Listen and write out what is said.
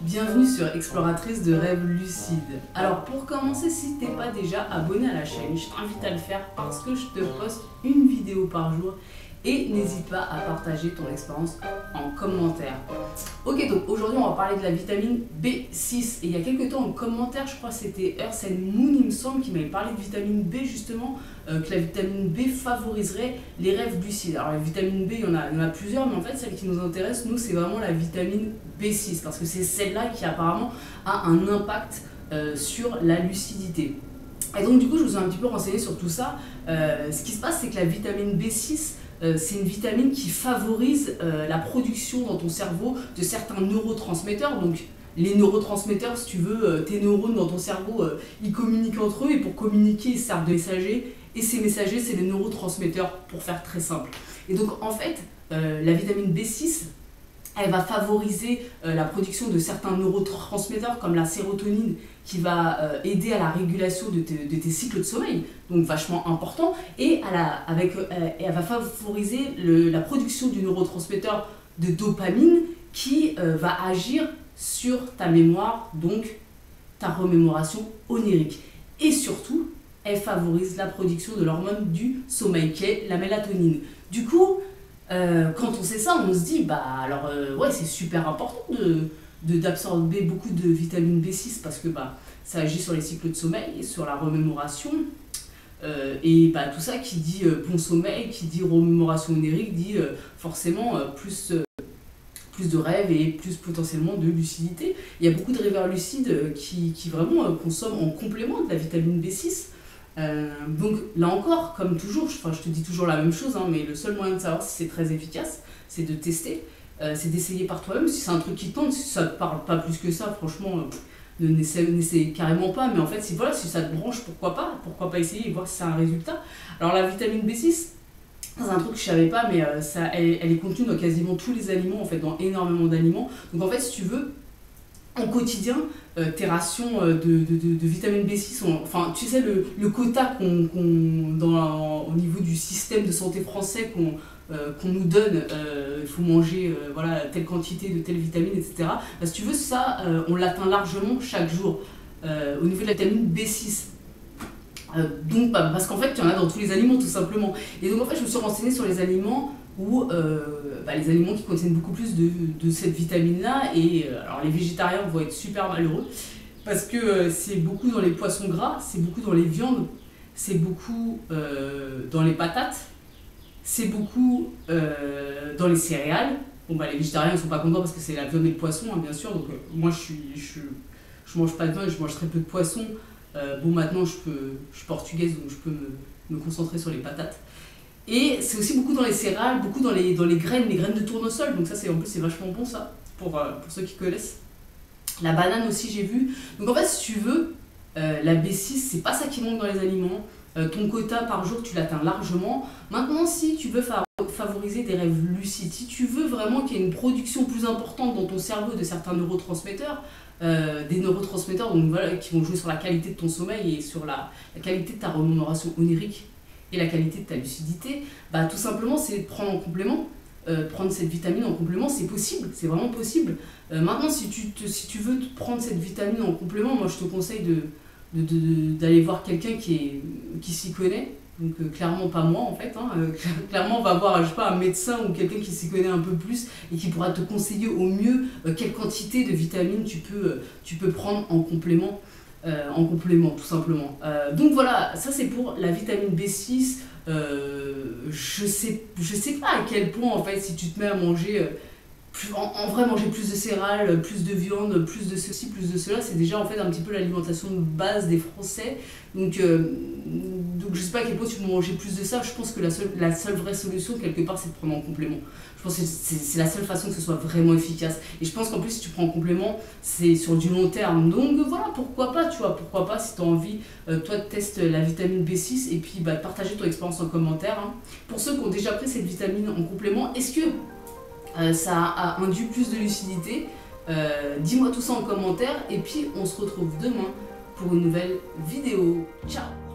Bienvenue sur Exploratrice de rêves lucides. Alors pour commencer, si t'es pas déjà abonné à la chaîne, je t'invite à le faire parce que je te poste une vidéo par jour et n'hésite pas à partager ton expérience en commentaire. Ok, donc aujourd'hui on va parler de la vitamine B6 et il y a quelques temps en commentaire, je crois que c'était Earth Moon il me semble, qui m'avait parlé de vitamine B justement, que la vitamine B favoriserait les rêves lucides. Alors la vitamine B, il y en a plusieurs, mais en fait celle qui nous intéresse, nous, c'est vraiment la vitamine B6 parce que c'est celle-là qui apparemment a un impact sur la lucidité. Et donc du coup je vous ai un petit peu renseigné sur tout ça. Ce qui se passe, c'est que la vitamine B6, c'est une vitamine qui favorise la production dans ton cerveau de certains neurotransmetteurs. Donc les neurotransmetteurs, si tu veux, tes neurones dans ton cerveau, ils communiquent entre eux et pour communiquer, ils servent de messagers. Et ces messagers, c'est les neurotransmetteurs pour faire très simple. Et donc en fait, la vitamine B6, elle va favoriser la production de certains neurotransmetteurs comme la sérotonine qui va aider à la régulation de tes cycles de sommeil, donc vachement important, et elle va favoriser la production du neurotransmetteur de dopamine qui va agir sur ta mémoire, donc ta remémoration onirique. Et surtout, elle favorise la production de l'hormone du sommeil qui est la mélatonine. Du coup, quand on sait ça, on se dit, ouais, c'est super important d'absorber beaucoup de vitamine B6 parce que ça agit sur les cycles de sommeil, sur la remémoration. Et tout ça qui dit bon sommeil, qui dit remémoration onirique, dit forcément plus de rêves et plus potentiellement de lucidité. Il y a beaucoup de rêveurs lucides qui vraiment consomment en complément de la vitamine B6. Donc là encore, comme toujours, je te dis toujours la même chose, hein, mais le seul moyen de savoir si c'est très efficace, c'est de tester, c'est d'essayer par toi-même. Si c'est un truc qui tente, si ça te parle pas plus que ça, franchement, n'essaie carrément pas. Mais en fait, si ça te branche, pourquoi pas essayer et voir si c'est un résultat. Alors la vitamine B6, c'est un truc que je savais pas, mais elle est contenue dans quasiment tous les aliments, en fait, dans énormément d'aliments. Donc en fait, si tu veux, en quotidien, tes rations de vitamine B6, enfin tu sais le quota au niveau du système de santé français qu'on nous donne, il faut manger telle quantité de telle vitamine, etc. Si tu veux, ça, on l'atteint largement chaque jour au niveau de la vitamine B6. Donc, parce qu'en fait, il y en a dans tous les aliments, tout simplement. Et donc, en fait, je me suis renseignée sur les aliments où les aliments qui contiennent beaucoup plus de cette vitamine-là. Et alors, les végétariens vont être super malheureux parce que c'est beaucoup dans les poissons gras, c'est beaucoup dans les viandes, c'est beaucoup dans les patates, c'est beaucoup dans les céréales. Bon, les végétariens ne sont pas contents parce que c'est la viande et le poisson, hein, bien sûr. Donc, moi, je mange pas de viande, je mange très peu de poisson. Maintenant je suis portugaise, donc je peux me concentrer sur les patates. Et c'est aussi beaucoup dans les céréales, beaucoup dans les graines de tournesol. Donc ça, en plus, c'est vachement bon, ça, pour ceux qui connaissent. La banane aussi, j'ai vu. Donc en fait, si tu veux, la B6, c'est pas ça qui manque dans les aliments. Ton quota par jour, tu l'atteins largement. Maintenant, si tu veux favoriser des rêves lucides, si tu veux vraiment qu'il y ait une production plus importante dans ton cerveau de certains neurotransmetteurs, des neurotransmetteurs qui vont jouer sur la qualité de ton sommeil et sur la qualité de ta remémoration onirique et la qualité de ta lucidité, tout simplement c'est de prendre en complément, prendre cette vitamine en complément, c'est possible, c'est vraiment possible. Maintenant, si tu veux prendre cette vitamine en complément, moi je te conseille d'aller voir quelqu'un qui s'y connaît. Donc clairement pas moi en fait, hein. Clairement on va voir, je sais pas, un médecin ou quelqu'un qui s'y connaît un peu plus et qui pourra te conseiller au mieux quelle quantité de vitamines tu peux prendre en complément tout simplement. Donc voilà, ça c'est pour la vitamine B6. Je sais pas à quel point en fait, si tu te mets à manger en vrai, manger plus de céréales, plus de viande, plus de ceci, plus de cela, c'est déjà en fait un petit peu l'alimentation de base des Français. Donc je sais pas à quel point tu peux manger plus de ça. Je pense que la seule vraie solution quelque part, c'est de prendre en complément. Je pense que c'est la seule façon que ce soit vraiment efficace. Et je pense qu'en plus, si tu prends en complément, c'est sur du long terme. Donc voilà, pourquoi pas, tu vois, pourquoi pas si tu as envie, toi, de tester la vitamine B6 et puis de partager ton expérience en commentaire. Hein. Pour ceux qui ont déjà pris cette vitamine en complément, est-ce que ça a induit plus de lucidité? Dis-moi tout ça en commentaire et puis on se retrouve demain pour une nouvelle vidéo. Ciao!